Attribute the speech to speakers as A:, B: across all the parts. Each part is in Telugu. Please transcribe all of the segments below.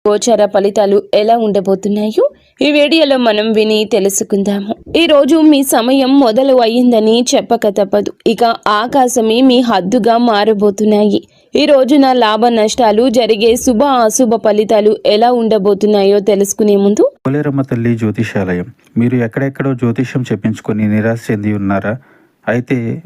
A: గోచార ఫలితాలు ఎలా ఉండబోతున్నాయో ఈ వీడియోలో మనం విని తెలుసుకుందాము. ఈ రోజు మీ సమయం మొదలు అయ్యిందని చెప్పక తప్పదు. ఇక ఆకాశమే మీ హద్దుగా మారబోతున్నాయి. ఈ రోజున లాభ నష్టాలు జరిగే శుభ అశుభ ఫలితాలు ఎలా ఉండబోతున్నాయో తెలుసుకునే ముందు
B: పోలేరమ్మ తల్లి జ్యోతిషాలయం. మీరు ఎక్కడెక్కడో జ్యోతిష్యం చెప్పించుకొని నిరాశ చెంది ఉన్నారా? అయితే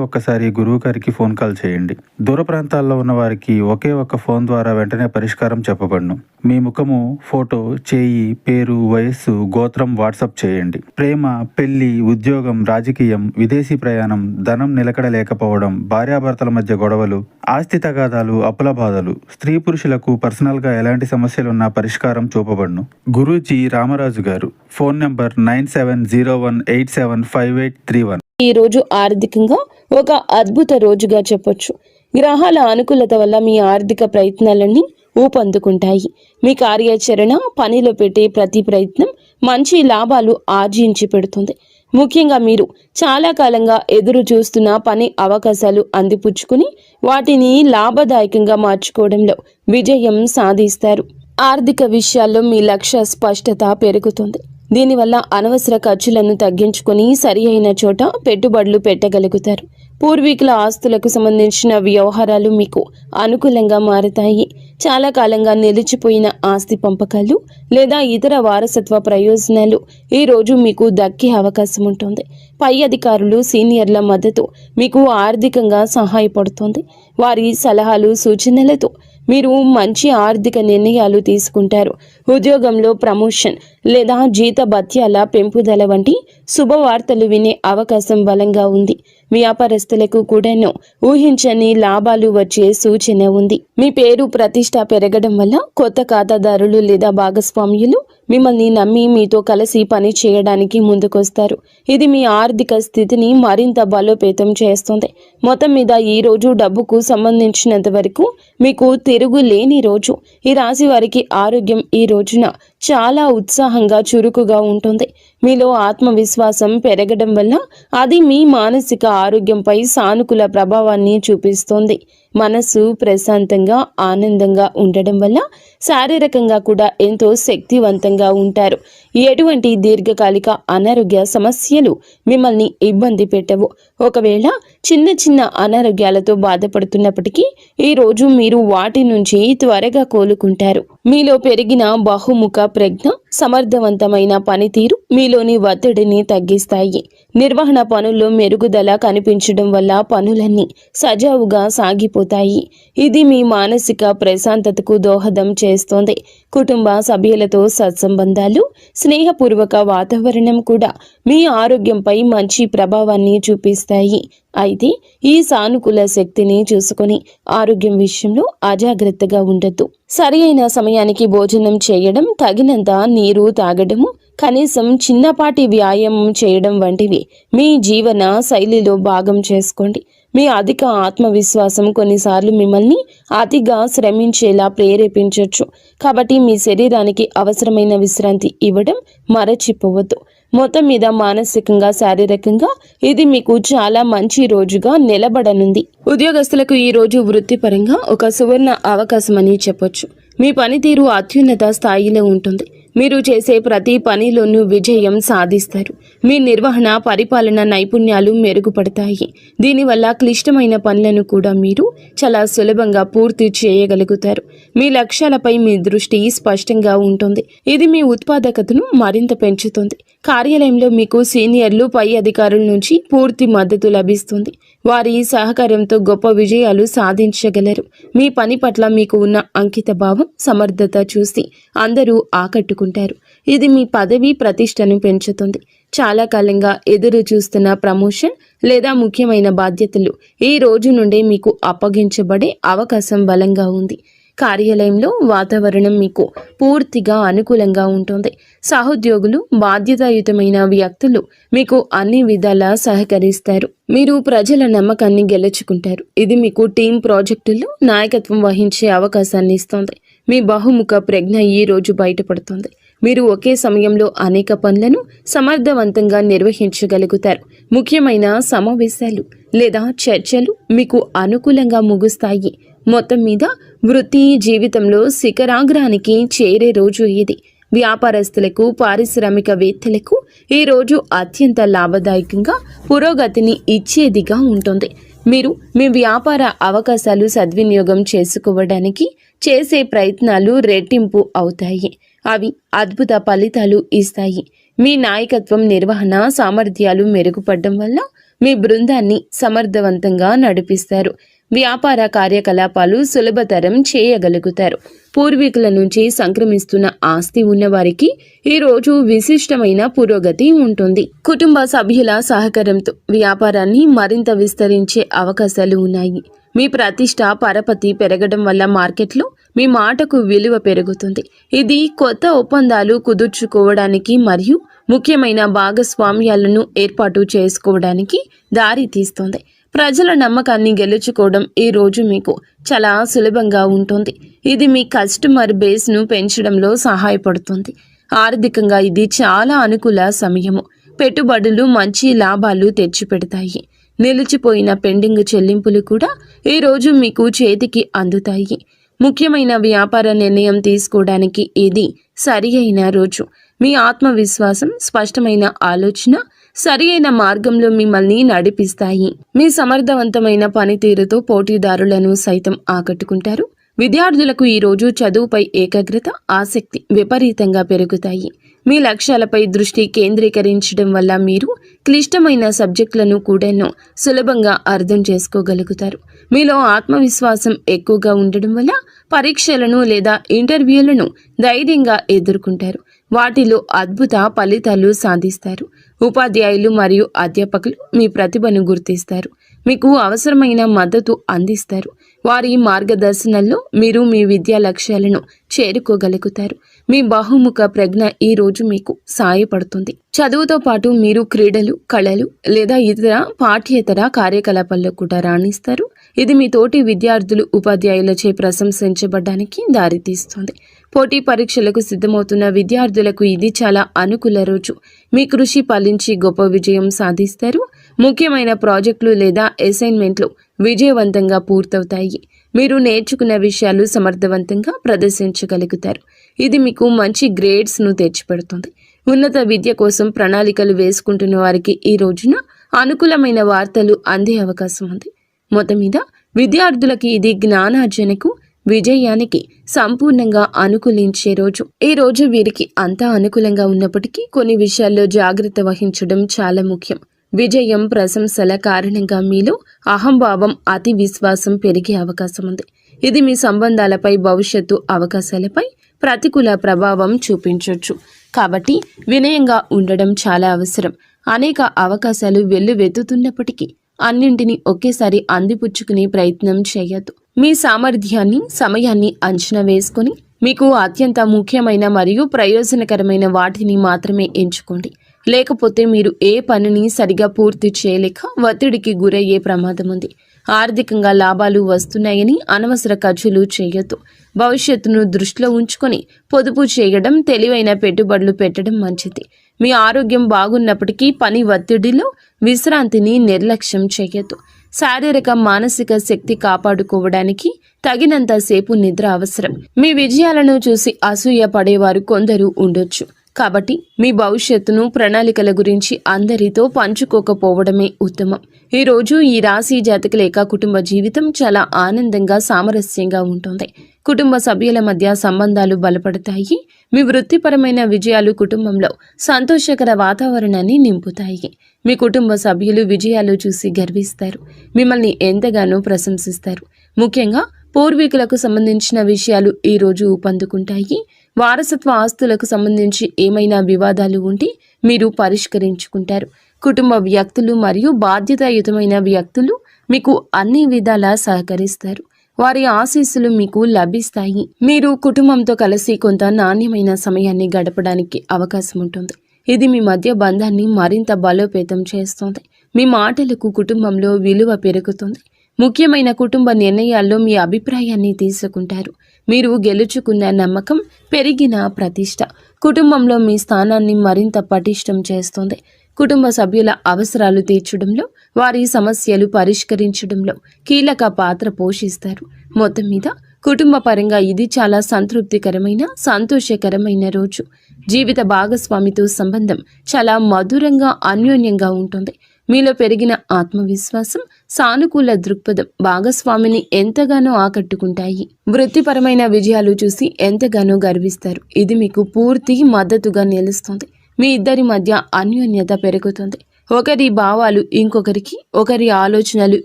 B: ఒక్కసారి గురువు గారికి ఫోన్ కాల్ చేయండి. దూర ప్రాంతాల్లో ఉన్న వారికి ఒకే ఒక్క ఫోన్ ద్వారా వెంటనే పరిష్కారం చెప్పబడును. మీ ముఖము, ఫోటో, చేయి, పేరు, వయస్సు, గోత్రం వాట్సాప్ చేయండి. ప్రేమ, పెళ్లి, ఉద్యోగం, రాజకీయం, విదేశీ ప్రయాణం, ధనం నిలకడ లేకపోవడం, భార్యాభర్తల మధ్య గొడవలు, ఆస్తి తగాదాలు, అప్పుల బాధలు, స్త్రీ పురుషులకు పర్సనల్ గా ఎలాంటి సమస్యలున్నా పరిష్కారం చూపబడును. గురూజీ రామరాజు గారు. Phone number 9701875831.
A: ఈ రోజు ఆర్థికంగా ఒక అద్భుత రోజుగా చెప్పొచ్చు. గ్రహాల అనుకూలత వల్ల మీ ఆర్థిక ప్రయత్నాలన్నీ ఊపందుకుంటాయి. మీ కార్యాచరణ, పనిలో పెట్టే ప్రతి ప్రయత్నం మంచి లాభాలు ఆర్జించి పెడుతుంది. ముఖ్యంగా మీరు చాలా కాలంగా ఎదురు చూస్తున్న పని అవకాశాలు అందిపుచ్చుకుని వాటిని లాభదాయకంగా మార్చుకోవడంలో విజయం సాధిస్తారు. ఆర్థిక విషయాల్లో మీ లక్ష్య స్పష్టత పెరుగుతుంది. దీనివల్ల అనవసర ఖర్చులను తగ్గించుకొని సరి అయిన చోట పెట్టుబడులు పెట్టగలుగుతారు. పూర్వీకుల ఆస్తులకు సంబంధించిన వ్యవహారాలు మీకు అనుకూలంగా మారతాయి. చాలా కాలంగా నిలిచిపోయిన ఆస్తి పంపకాలు లేదా ఇతర వారసత్వ ప్రయోజనాలు ఈ రోజు మీకు దక్కే అవకాశం ఉంటుంది. పై అధికారులు, సీనియర్ల మద్దతు మీకు ఆర్థికంగా సహాయపడుతుంది. వారి సలహాలు, సూచనలతో మీరు మంచి ఆర్థిక నిర్ణయాలు తీసుకుంటారు. ఉద్యోగంలో ప్రమోషన్ లేదా జీతభత్యాల పెంపుదల వంటి శుభవార్తలు వినే అవకాశం బలంగా ఉంది. వ్యాపారస్తులకు కూడాను ఊహించని లాభాలు వచ్చే సూచన ఉంది. మీ పేరు ప్రతిష్ట పెరగడం వల్ల కొత్త ఖాతాదారులు లేదా భాగస్వామ్యులు మిమ్మల్ని నమ్మి మీతో కలిసి పని చేయడానికి ముందుకొస్తారు. ఇది మీ ఆర్థిక స్థితిని మరింత బలోపేతం చేస్తుంది. మొత్తం మీద ఈ రోజు డబ్బుకు సంబంధించినంత వరకు మీకు తిరుగులేని రోజు. ఈ రాశి వారికి ఆరోగ్యం ఈ రోజున చాలా ఉత్సాహంగా, చురుకుగా ఉంటుంది. మీలో ఆత్మవిశ్వాసం పెరగడం వల్ల అది మీ మానసిక ఆరోగ్యంపై సానుకూల ప్రభావాన్ని చూపిస్తుంది. మనసు ప్రశాంతంగా, ఆనందంగా ఉండడం వల్ల శారీరకంగా కూడా ఎంతో శక్తివంతంగా ఉంటారు. ఎటువంటి దీర్ఘకాలిక అనారోగ్య సమస్యలు మిమ్మల్ని ఇబ్బంది పెట్టవు. ఒకవేళ చిన్న చిన్న అనారోగ్యాలతో బాధపడుతున్నప్పటికీ ఈ రోజు మీరు వాటి నుంచి త్వరగా కోలుకుంటారు. మీలో పెరిగిన బహుముఖ ప్రజ్ఞ, సమర్థవంతమైన పనితీరు మీలోని ఒత్తిడిని తగ్గిస్తాయి. నిర్వహణ పనుల్లో మెరుగుదల కనిపించడం వల్ల పనులన్నీ సజావుగా సాగిపోతాయి. ఇది మీ మానసిక ప్రశాంతతకు దోహదం చేస్తుంది. కుటుంబ సభ్యులతో సత్సంబంధాలు, స్నేహపూర్వక వాతావరణం కూడా మీ ఆరోగ్యంపై మంచి ప్రభావాన్ని చూపిస్తాయి. అయితే ఈ సానుకూల శక్తిని చూసుకొని ఆరోగ్యం విషయంలో అజాగ్రత్తగా ఉండొద్దు. సరి అయిన సమయానికి భోజనం చేయడం, తగినంత నీరు తాగడము, కనీసం చిన్నపాటి వ్యాయామం చేయడం వంటివి మీ జీవన శైలిలో భాగం చేసుకోండి. మీ అధిక ఆత్మవిశ్వాసం కొన్నిసార్లు మిమ్మల్ని అతిగా శ్రమించేలా ప్రేరేపించవచ్చు. కాబట్టి మీ శరీరానికి అవసరమైన విశ్రాంతి ఇవ్వడం మరచిపోవద్దు. మొత్తం మీద మానసికంగా, శారీరకంగా ఇది మీకు చాలా మంచి రోజుగా నిలబడనుంది. ఉద్యోగస్తులకు ఈ రోజు వృత్తిపరంగా ఒక సువర్ణ అవకాశం అని చెప్పొచ్చు. మీ పనితీరు అత్యున్నత స్థాయిలో ఉంటుంది. మీరు చేసే ప్రతి పనిలోనూ విజయం సాధిస్తారు. మీ నిర్వహణ, పరిపాలన నైపుణ్యాలు మెరుగుపడతాయి. దీనివల్ల క్లిష్టమైన పనులను కూడా మీరు చాలా సులభంగా పూర్తి చేయగలుగుతారు. మీ లక్ష్యాలపై మీ దృష్టి స్పష్టంగా ఉంటుంది. ఇది మీ ఉత్పాదకతను మరింత పెంచుతుంది. కార్యాలయంలో మీకు సీనియర్లు, పై అధికారుల నుంచి పూర్తి మద్దతు లభిస్తుంది. వారి సహకారంతో గొప్ప విజయాలు సాధించగలరు. మీ పని పట్ల మీకు ఉన్న అంకిత భావం, సమర్థత చూసి అందరూ ఆకట్టుకుంటారు. ఇది మీ పదవి ప్రతిష్టను పెంచుతుంది. చాలా కాలంగా ఎదురు చూస్తున్న ప్రమోషన్ లేదా ముఖ్యమైన బాధ్యతలు ఈ రోజు నుండే మీకు అప్పగించబడే అవకాశం బలంగా ఉంది. కార్యాలయంలో వాతావరణం మీకు పూర్తిగా అనుకూలంగా ఉంటుంది. సహోద్యోగులు, బాధ్యతాయుతమైన వ్యక్తులు మీకు అన్ని విధాలా సహకరిస్తారు. మీరు ప్రజల నమ్మకాన్ని గెలుచుకుంటారు. ఇది మీకు టీం ప్రాజెక్టుల్లో నాయకత్వం వహించే అవకాశాన్ని ఇస్తుంది. మీ బహుముఖ ప్రజ్ఞ ఈ రోజు బయటపడుతుంది. మీరు ఒకే సమయంలో అనేక పనులను సమర్థవంతంగా నిర్వహించగలుగుతారు. ముఖ్యమైన సమావేశాలు లేదా చర్చలు మీకు అనుకూలంగా ముగుస్తాయి. మొత్తం మీద వృత్తి జీవితంలో శిఖరాగ్రానికి చేరే రోజు ఇది. వ్యాపారస్తులకు, పారిశ్రామికవేత్తలకు ఈ రోజు అత్యంత లాభదాయకంగా పురోగతిని ఇచ్చేదిగా ఉంటుంది. మీరు మీ వ్యాపార అవకాశాలు సద్వినియోగం చేసుకోవడానికి చేసే ప్రయత్నాలు రెట్టింపు అవుతాయి. అవి అద్భుత ఫలితాలు ఇస్తాయి. మీ నాయకత్వం, నిర్వహణ సామర్థ్యాలు మెరుగుపడడం వల్ల మీ బృందాన్ని సమర్థవంతంగా నడిపిస్తారు. వ్యాపార కార్యకలాపాలు సులభతరం చేయగలుగుతారు. పూర్వీకుల నుంచి సంక్రమిస్తున్న ఆస్తి ఉన్నవారికి ఈ రోజు విశిష్టమైన పురోగతి ఉంటుంది. కుటుంబ సభ్యుల సహకారంతో వ్యాపారాన్ని మరింత విస్తరించే అవకాశాలు ఉన్నాయి. మీ ప్రతిష్ట, పరపతి పెరగడం వల్ల మార్కెట్లో మీ మాటకు విలువ పెరుగుతుంది. ఇది కొత్త ఒప్పందాలు కుదుర్చుకోవడానికి మరియు ముఖ్యమైన భాగస్వామ్యాలను ఏర్పాటు చేసుకోవడానికి దారి తీస్తుంది. ప్రజల నమ్మకాన్ని గెలుచుకోవడం ఈ రోజు మీకు చాలా సులభంగా ఉంటుంది. ఇది మీ కస్టమర్ బేస్ను పెంచడంలో సహాయపడుతుంది. ఆర్థికంగా ఇది చాలా అనుకూల సమయము. పెట్టుబడులు మంచి లాభాలు తెచ్చిపెడతాయి. నిలిచిపోయిన పెండింగ్ చెల్లింపులు కూడా ఈ రోజు మీకు చేతికి అందుతాయి. ముఖ్యమైన వ్యాపార నిర్ణయం తీసుకోవడానికి ఇది సరి అయిన రోజు. మీ ఆత్మవిశ్వాసం, స్పష్టమైన ఆలోచన సరి అయిన మార్గంలో మిమ్మల్ని నడిపిస్తాయి. మీ సమర్థవంతమైన పనితీరుతో పోటీదారులను సైతం ఆకట్టుకుంటారు. విద్యార్థులకు ఈ రోజు చదువుపై ఏకాగ్రత, ఆసక్తి విపరీతంగా పెరుగుతాయి. మీ లక్ష్యాలపై దృష్టి కేంద్రీకరించడం వల్ల మీరు క్లిష్టమైన సబ్జెక్టులను కూడా సులభంగా అర్థం చేసుకోగలుగుతారు. మీలో ఆత్మవిశ్వాసం ఎక్కువగా ఉండడం వల్ల పరీక్షలను లేదా ఇంటర్వ్యూలను ధైర్యంగా ఎదుర్కొంటారు. వాటిలో అద్భుత ఫలితాలు సాధిస్తారు. ఉపాధ్యాయులు మరియు అధ్యాపకులు మీ ప్రతిభను గుర్తిస్తారు. మీకు అవసరమైన మద్దతు అందిస్తారు. వారి మార్గదర్శనంలో మీరు మీ విద్యా లక్ష్యాలను చేరుకోగలుగుతారు. మీ బహుముఖ ప్రజ్ఞ ఈ రోజు మీకు సహాయపడుతుంది. చదువుతో పాటు మీరు క్రీడలు, కళలు లేదా ఇతర పాఠ్యేతర కార్యకలాపాల్లో కూడా రాణిస్తారు. ఇది మీ తోటి విద్యార్థులు, ఉపాధ్యాయులచే ప్రశంసించబడడానికి దారితీస్తుంది. పోటీ పరీక్షలకు సిద్ధమవుతున్న విద్యార్థులకు ఇది చాలా అనుకూల రోజు. మీ కృషి ఫలించి గొప్ప విజయం సాధిస్తారు. ముఖ్యమైన ప్రాజెక్టులు లేదా అసైన్మెంట్లు విజయవంతంగా పూర్తవుతాయి. మీరు నేర్చుకున్న విషయాలు సమర్థవంతంగా ప్రదర్శించగలుగుతారు. ఇది మీకు మంచి గ్రేడ్స్ను తెచ్చిపెడుతుంది. ఉన్నత విద్య కోసం ప్రణాళికలు వేసుకుంటున్న వారికి ఈ రోజున అనుకూలమైన వార్తలు అందే అవకాశం ఉంది. మొత్తం మీద విద్యార్థులకి ఇది జ్ఞానార్జనకు, విజయానికి సంపూర్ణంగా అనుకూలించే రోజు. ఈ రోజు వీరికి అంతా అనుకూలంగా ఉన్నప్పటికీ కొన్ని విషయాల్లో జాగ్రత్త వహించడం చాలా ముఖ్యం. విజయం, ప్రశంసల కారణంగా మీలో అహంభావం, అతి విశ్వాసం పెరిగే అవకాశం ఉంది. ఇది మీ సంబంధాలపై, భవిష్యత్తు అవకాశాలపై ప్రతికూల ప్రభావం చూపించవచ్చు. కాబట్టి వినయంగా ఉండడం చాలా అవసరం. అనేక అవకాశాలు వెల్లువెత్తుతున్నప్పటికీ అన్నింటినీ ఒకేసారి అందిపుచ్చుకునే ప్రయత్నం చేయొద్దు. మీ సామర్థ్యాన్ని, సమయాన్ని అంచనా వేసుకొని మీకు అత్యంత ముఖ్యమైన మరియు ప్రయోజనకరమైన వాటిని మాత్రమే ఎంచుకోండి. లేకపోతే మీరు ఏ పనిని సరిగా పూర్తి చేయలేక ఒత్తిడికి గురయ్యే ప్రమాదం ఉంది. ఆర్థికంగా లాభాలు వస్తున్నాయని అనవసర ఖర్చులు చేయొద్దు. భవిష్యత్తును దృష్టిలో ఉంచుకొని పొదుపు చేయడం, తెలివైన పెట్టుబడులు పెట్టడం మంచిది. మీ ఆరోగ్యం బాగున్నప్పటికీ పని ఒత్తిడిలో విశ్రాంతిని నిర్లక్ష్యం చేయొద్దు. శారీరక, మానసిక శక్తి కాపాడుకోవడానికి తగినంత సేపు నిద్ర అవసరం. మీ విజయాలను చూసి అసూయ పడేవారు కొందరు ఉండొచ్చు. కాబట్టి మీ భవిష్యత్తును, ప్రణాళికల గురించి అందరితో పంచుకోకపోవడమే ఉత్తమం. ఈరోజు ఈ రాశి జాతకుల యొక్క కుటుంబ జీవితం చాలా ఆనందంగా, సామరస్యంగా ఉంటుంది. కుటుంబ సభ్యుల మధ్య సంబంధాలు బలపడతాయి. మీ వృత్తిపరమైన విజయాలు కుటుంబంలో సంతోషకర వాతావరణాన్ని నింపుతాయి. మీ కుటుంబ సభ్యులు విజయాలు చూసి గర్విస్తారు. మిమ్మల్ని ఎంతగానో ప్రశంసిస్తారు. ముఖ్యంగా పూర్వీకులకు సంబంధించిన విషయాలు ఈ రోజు ఊపందుకుంటాయి. వారసత్వ ఆస్తులకు సంబంధించి ఏమైనా వివాదాలు ఉంటే మీరు పరిష్కరించుకుంటారు. కుటుంబ వ్యక్తులు మరియు బాధ్యతాయుతమైన వ్యక్తులు మీకు అన్ని విధాలా సహకరిస్తారు. వారి ఆశీస్సులు మీకు లభిస్తాయి. మీరు కుటుంబంతో కలిసి కొంత నాణ్యమైన సమయాన్ని గడపడానికి అవకాశం ఉంటుంది. ఇది మీ మధ్య బంధాన్ని మరింత బలోపేతం చేస్తుంది. మీ మాటలకు కుటుంబంలో విలువ పెరుగుతుంది. ముఖ్యమైన కుటుంబ నిర్ణయాల్లో మీ అభిప్రాయాన్ని తీసుకుంటారు. మీరు గెలుచుకున్న నమ్మకం, పెరిగిన ప్రతిష్ట కుటుంబంలో మీ స్థానాన్ని మరింత పటిష్టం చేస్తుంది. కుటుంబ సభ్యుల అవసరాలు తీర్చడంలో, వారి సమస్యలు పరిష్కరించడంలో కీలక పాత్ర పోషిస్తారు. మొత్తం మీద కుటుంబ పరంగా ఇది చాలా సంతృప్తికరమైన సంతోషకరమైన రోజు. జీవిత భాగస్వామితో సంబంధం చాలా మధురంగా అన్యోన్యంగా ఉంటుంది. మీలో పెరిగిన ఆత్మవిశ్వాసం, సానుకూల దృక్పథం భాగస్వామిని ఎంతగానో ఆకట్టుకుంటాయి. వృత్తిపరమైన విజయాలు చూసి ఎంతగానో గర్విస్తారు. ఇది మీకు పూర్తి మద్దతుగా నిలుస్తుంది. మీ ఇద్దరి మధ్య అన్యోన్యత పెరుగుతుంది. ఒకరి భావాలు ఇంకొకరికి, ఒకరి ఆలోచనలు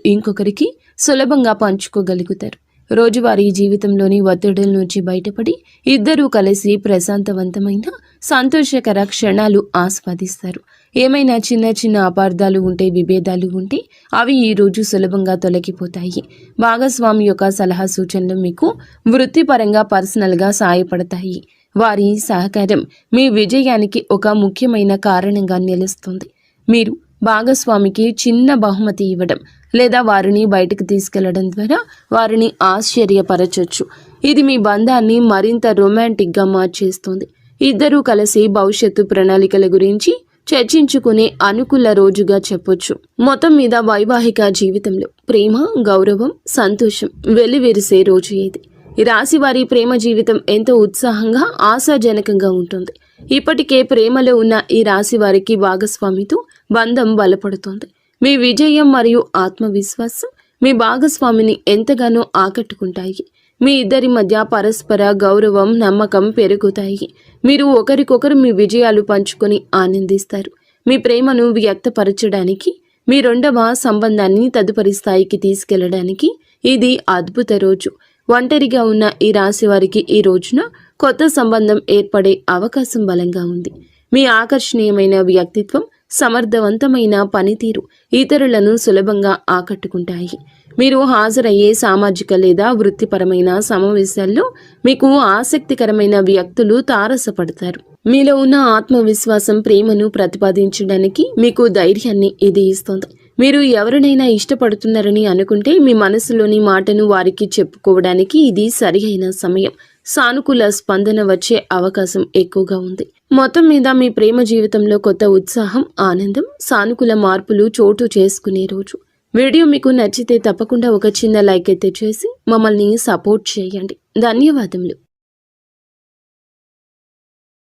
A: ఇంకొకరికి సులభంగా పంచుకోగలుగుతారు. రోజువారీ జీవితంలోని ఒత్తిడుల నుంచి బయటపడి ఇద్దరూ కలిసి ప్రశాంతవంతమైన సంతోషకర క్షణాలు ఆస్వాదిస్తారు. ఏమైనా చిన్న చిన్న అపార్థాలు ఉంటే, విభేదాలు ఉంటే అవి ఈ రోజు సులభంగా తొలగిపోతాయి. భాగస్వామి యొక్క సలహా సూచనలు మీకు వృత్తిపరంగా పర్సనల్గా సాయపడతాయి. వారి సహకారం మీ విజయానికి ఒక ముఖ్యమైన కారణంగా నిలుస్తుంది. మీరు భాగస్వామికి చిన్న బహుమతి ఇవ్వడం లేదా వారిని బయటకు తీసుకెళ్లడం ద్వారా వారిని ఆశ్చర్యపరచొచ్చు. ఇది మీ బంధాన్ని మరింత రొమాంటిక్గా మార్చేస్తుంది. ఇద్దరూ కలిసి భవిష్యత్తు ప్రణాళికల గురించి చర్చించుకునే అనుకూల రోజుగా చెప్పొచ్చు. మొత్తం మీద వైవాహిక జీవితంలో ప్రేమ, గౌరవం, సంతోషం వెల్లివిరిసే రోజు ఇది. ఈ రాశి వారి ప్రేమ జీవితం ఎంతో ఉత్సాహంగా, ఆశాజనకంగా ఉంటుంది. ఇప్పటికే ప్రేమలో ఉన్న ఈ రాశి వారికి భాగస్వామితో బంధం బలపడుతుంది. మీ విజయం మరియు ఆత్మవిశ్వాసం మీ భాగస్వామిని ఎంతగానో ఆకట్టుకుంటాయి. మీ ఇద్దరి మధ్య పరస్పర గౌరవం, నమ్మకం పెరుగుతాయి. మీరు ఒకరికొకరు మీ విజయాలు పంచుకొని ఆనందిస్తారు. మీ ప్రేమను వ్యక్తపరచడానికి, మీ రెండవ సంబంధాన్ని తదుపరి స్థాయికి తీసుకెళ్లడానికి ఇది అద్భుత రోజు. ఒంటరిగా ఉన్న ఈ రాశి వారికి ఈ రోజున కొత్త సంబంధం ఏర్పడే అవకాశం బలంగా ఉంది. మీ ఆకర్షణీయమైన వ్యక్తిత్వం, సమర్థవంతమైన పనితీరు ఇతరులను సులభంగా ఆకట్టుకుంటాయి. మీరు హాజరయ్యే సామాజిక లేదా వృత్తిపరమైన సమావేశాల్లో మీకు ఆసక్తికరమైన వ్యక్తులు తారసపడతారు. మీలో ఉన్న ఆత్మవిశ్వాసం, ప్రేమను ప్రతిపాదించడానికి మీకు ధైర్యాన్ని ఇది ఇస్తుంది. మీరు ఎవరినైనా ఇష్టపడుతున్నారని అనుకుంటే మీ మనసులోని మాటను వారికి చెప్పుకోవడానికి ఇది సరియైన సమయం. సానుకూల స్పందన వచ్చే అవకాశం ఎక్కువగా ఉంది. మొత్తం మీద మీ ప్రేమ జీవితంలో కొత్త ఉత్సాహం, ఆనందం, సానుకూల మార్పులు చోటు చేసుకునే రోజు. వీడియో మీకు నచ్చితే తప్పకుండా ఒక చిన్న లైక్ అయితే చేసి మమ్మల్ని సపోర్ట్ చేయండి. ధన్యవాదములు.